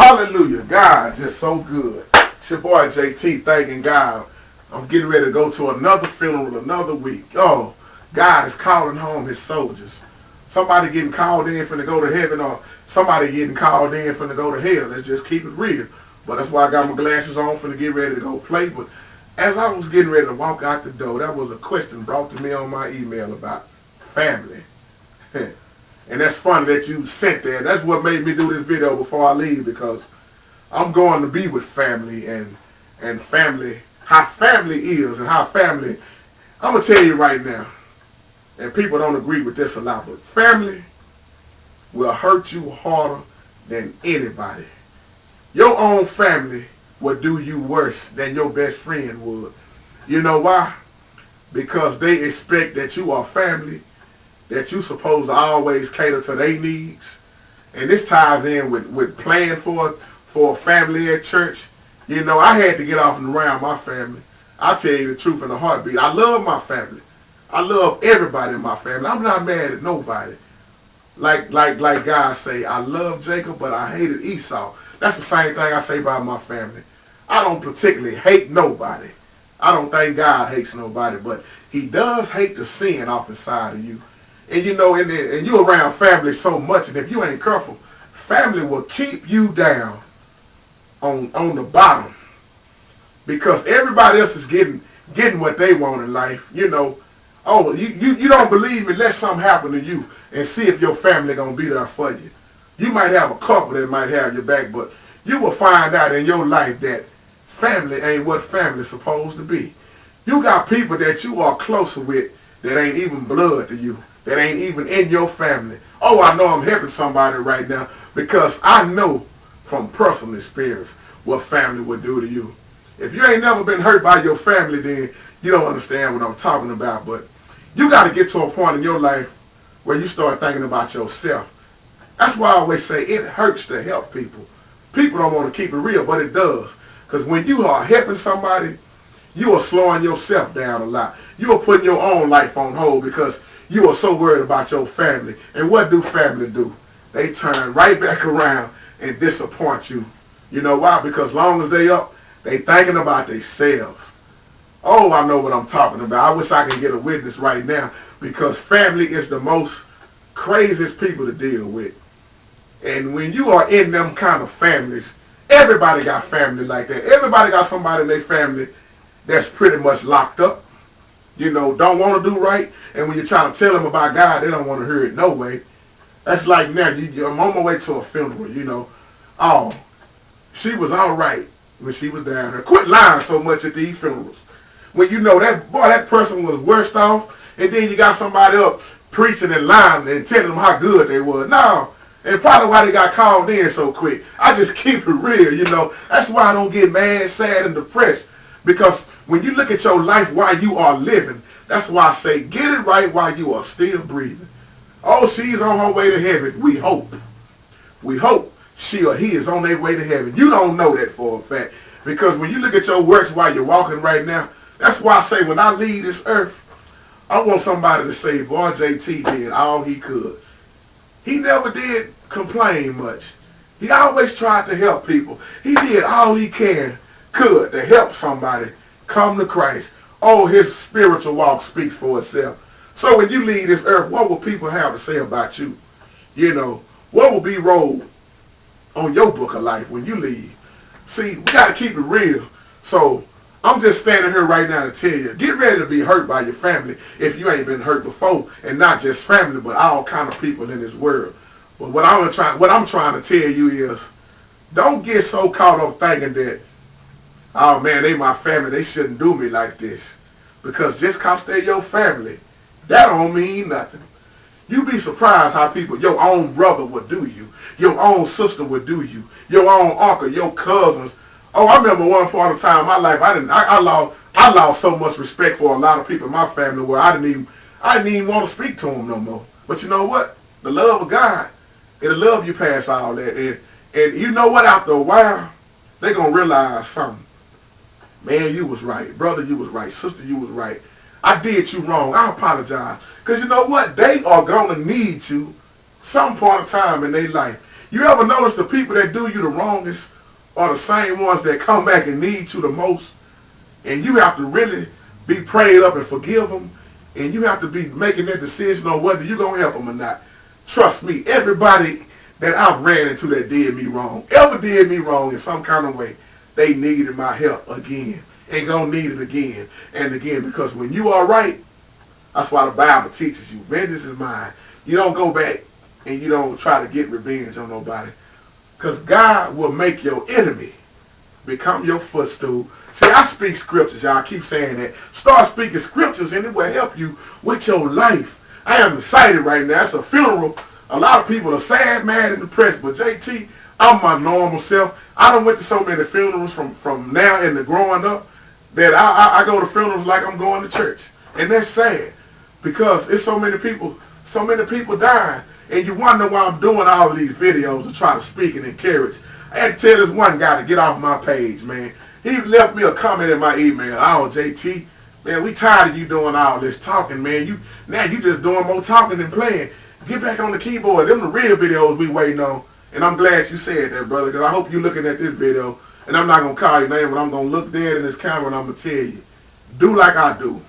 Hallelujah. God just so good. It's your boy JT thanking God. I'm getting ready to go to another funeral another week. Oh, God is calling home his soldiers. Somebody getting called in finna go to heaven, or somebody getting called in finna go to hell. Let's just keep it real. But that's why I got my glasses on finna get ready to go play. But as I was getting ready to walk out the door, that was a question brought to me on my email about family. And that's funny that you sent that. That's what made me do this video before I leave, because I'm going to be with family and family, how family is and how family, I'm going to tell you right now, and people don't agree with this a lot, but family will hurt you harder than anybody. Your own family will do you worse than your best friend would. You know why? Because they expect that you are family, that you supposed to always cater to their needs. And this ties in with playing for a family at church. You know, I had to get off and around my family. I'll tell you the truth in a heartbeat. I love my family. I love everybody in my family. I'm not mad at nobody. Like God say, I love Jacob, but I hated Esau. That's the same thing I say about my family. I don't particularly hate nobody. I don't think God hates nobody, but he does hate the sin off inside of you. And you know, and you around family so much, and if you ain't careful, family will keep you down on the bottom, because everybody else is getting what they want in life. You know, oh, you don't believe me? Let something happen to you and see if your family gonna be there for you. You might have a couple that might have your back, but you will find out in your life that family ain't what family's supposed to be. You got people that you are closer with that ain't even blood to you, that ain't even in your family. Oh, I know I'm helping somebody right now, because I know from personal experience what family would do to you. If you ain't never been hurt by your family, then you don't understand what I'm talking about. But you got to get to a point in your life where you start thinking about yourself. That's why I always say it hurts to help people. People don't want to keep it real, but it does. Because when you are helping somebody, you are slowing yourself down a lot. You are putting your own life on hold because you are so worried about your family. And what do family do? They turn right back around and disappoint you. You know why? Because long as they up, they thinking about themselves. Oh, I know what I'm talking about. I wish I could get a witness right now, because family is the most craziest people to deal with. And when you are in them kind of families, everybody got family like that. Everybody got somebody in their family that's pretty much locked up. You know, don't want to do right. And when you're trying to tell them about God, they don't want to hear it no way. That's like now, I'm on my way to a funeral, you know. Oh, she was all right when she was down there. Quit lying so much at these funerals. When you know that, boy, that person was worst off, and then you got somebody up preaching and lying and telling them how good they were. No. And probably why they got called in so quick. I just keep it real, you know. That's why I don't get mad, sad, and depressed. Because when you look at your life while you are living, that's why I say get it right while you are still breathing. Oh, she's on her way to heaven. We hope. We hope she or he is on their way to heaven. You don't know that for a fact. Because when you look at your works while you're walking right now, that's why I say when I leave this earth, I want somebody to say, boy, JT did all he could. He never did complain much. He always tried to help people. He did all he could to help somebody come to Christ. Oh, his spiritual walk speaks for itself. So when you leave this earth, what will people have to say about you? You know, what will be rolled on your book of life when you leave? See, we got to keep it real. So I'm just standing here right now to tell you, get ready to be hurt by your family if you ain't been hurt before, and not just family, but all kind of people in this world. But what I'm trying to tell you is, don't get so caught up thinking that, oh man, they my family, they shouldn't do me like this. Because just because they're your family, that don't mean nothing. You be surprised how people, your own brother would do you, your own sister would do you, your own uncle, your cousins. Oh, I remember one part of time in my life, I lost so much respect for a lot of people in my family where I didn't even want to speak to them no more. But you know what? The love of God, it'll love you past all that. And you know what? After a while, they're going to realize something. Man, you was right. Brother, you was right. Sister, you was right. I did you wrong. I apologize. Because you know what? They are going to need you some point of time in their life. You ever notice the people that do you the wrongest are the same ones that come back and need you the most? And you have to really be prayed up and forgive them. And you have to be making that decision on whether you're going to help them or not. Trust me, everybody that I've ran into that did me wrong, ever did me wrong in some kind of way, they needed my help again. And going to need it again and again. Because when you are right, that's why the Bible teaches you, vengeance is mine. You don't go back and you don't try to get revenge on nobody. Because God will make your enemy become your footstool. See, I speak scriptures, y'all. I keep saying that. Start speaking scriptures and it will help you with your life. I am excited right now. It's a funeral. A lot of people are sad, mad, and depressed. But JT, I'm my normal self. I done went to so many funerals from now and the growing up that I go to funerals like I'm going to church. And that's sad because it's so many people dying. And you wonder why I'm doing all of these videos to try to speak and encourage. I had to tell this one guy to get off my page, man. He left me a comment in my email. Oh, JT, man, we tired of you doing all this talking, man. Now you just doing more talking than playing. Get back on the keyboard. Them the real videos we waiting on. And I'm glad you said that, brother, because I hope you're looking at this video. And I'm not going to call your name, but I'm going to look dead in this camera and I'm going to tell you. Do like I do.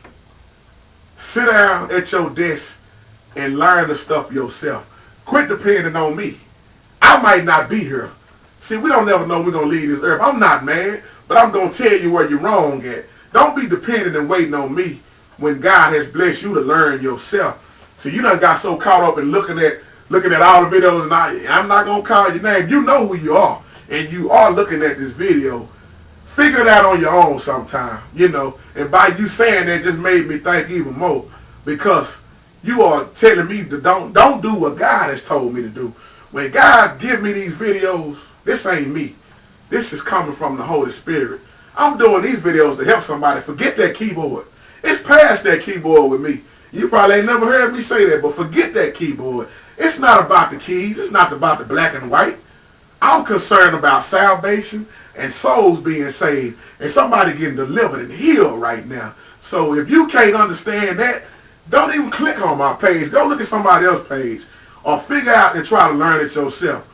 Sit down at your desk and learn the stuff yourself. Quit depending on me. I might not be here. See, we don't never know we're going to leave this earth. I'm not mad, but I'm going to tell you where you're wrong at. Don't be dependent and waiting on me when God has blessed you to learn yourself. See, you done got so caught up in looking at all the videos, and I'm not going to call your name. You know who you are, and you are looking at this video. Figure it out on your own sometime, you know. And by you saying that just made me think even more because you are telling me to don't do what God has told me to do. When God give me these videos, this ain't me. This is coming from the Holy Spirit. I'm doing these videos to help somebody. Forget that keyboard. It's past that keyboard with me. You probably ain't never heard me say that, but forget that keyboard. It's not about the keys. It's not about the black and white. I'm concerned about salvation and souls being saved and somebody getting delivered and healed right now. So if you can't understand that, don't even click on my page. Go look at somebody else's page or figure out and try to learn it yourself.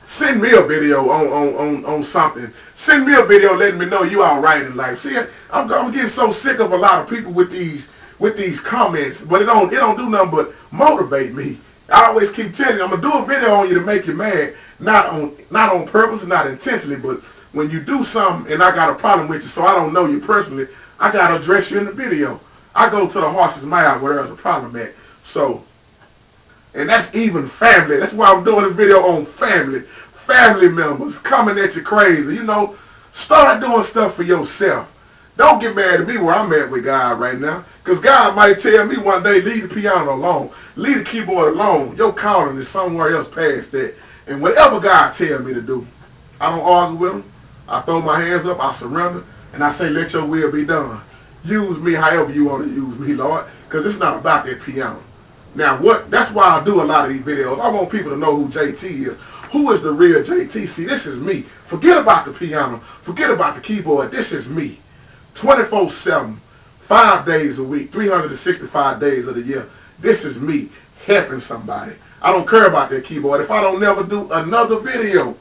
Send me a video on something. Send me a video letting me know you all right in life. See, I'm getting so sick of a lot of people with these comments, but it don't do nothing but motivate me. I always keep telling you, I'm gonna do a video on you to make you mad, not on purpose, not intentionally, but when you do something and I got a problem with you, so I don't know you personally, I gotta address you in the video. I go to the horse's mouth where there's a problem at. So, and that's even family. That's why I'm doing this video on family. Family members coming at you crazy. You know, start doing stuff for yourself. Don't get mad at me where I'm at with God right now. Because God might tell me one day, leave the piano alone. Leave the keyboard alone. Your calling is somewhere else past that. And whatever God tells me to do, I don't argue with him. I throw my hands up, I surrender, and I say, let your will be done. Use me however you want to use me, Lord, because it's not about that piano. Now, that's why I do a lot of these videos. I want people to know who JT is. Who is the real JT? See, this is me. Forget about the piano. Forget about the keyboard. This is me. 24/7, 5 days a week, 365 days of the year. This is me helping somebody. I don't care about that keyboard. If I don't never do another video,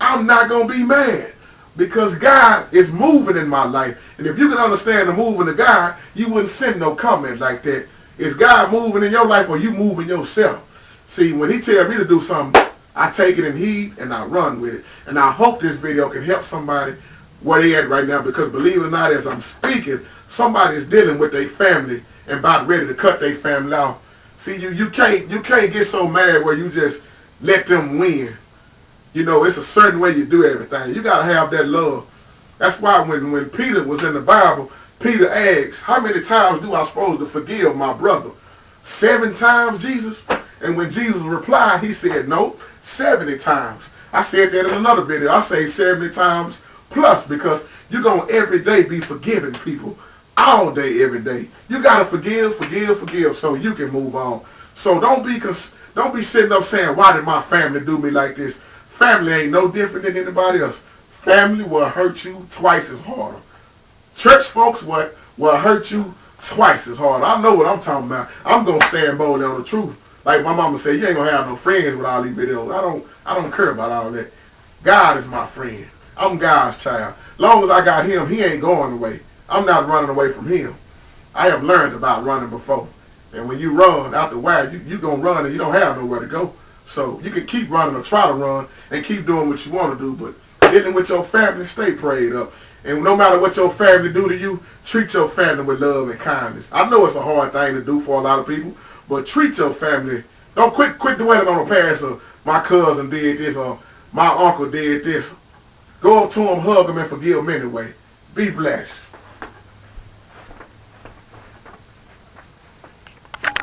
I'm not going to be mad because God is moving in my life. And if you can understand the moving of God, you wouldn't send no comment like that. Is God moving in your life or you moving yourself? See, when he tells me to do something, I take it in heed and I run with it. And I hope this video can help somebody where they at right now, because believe it or not, as I'm speaking, somebody is dealing with their family and about ready to cut their family off. See, you can't get so mad where you just let them win. You know, it's a certain way you do everything. You got to have that love. That's why when Peter was in the Bible, Peter asked, how many times do I supposed to forgive my brother? 7 times, Jesus? And when Jesus replied, he said, no, 70 times. I said that in another video. I say 70 times plus, because you're going to every day be forgiving people. All day, every day. You got to forgive so you can move on. So don't be sitting up saying, why did my family do me like this? Family ain't no different than anybody else. Family will hurt you twice as hard. Church folks will hurt you twice as hard. I know what I'm talking about. I'm going to stand bold on the truth. Like my mama said, you ain't gonna have no friends with all these videos. I don't care about all that. God is my friend. I'm God's child. Long as I got him, he ain't going away. I'm not running away from him. I have learned about running before. And when you run, after a while, you going to run and you don't have nowhere to go. So you can keep running or try to run and keep doing what you want to do. But dealing with your family, stay prayed up. And no matter what your family do to you, treat your family with love and kindness. I know it's a hard thing to do for a lot of people, but treat your family. Don't quit dwelling on the past of my cousin did this or my uncle did this. Go up to them, hug them, and forgive them anyway. Be blessed.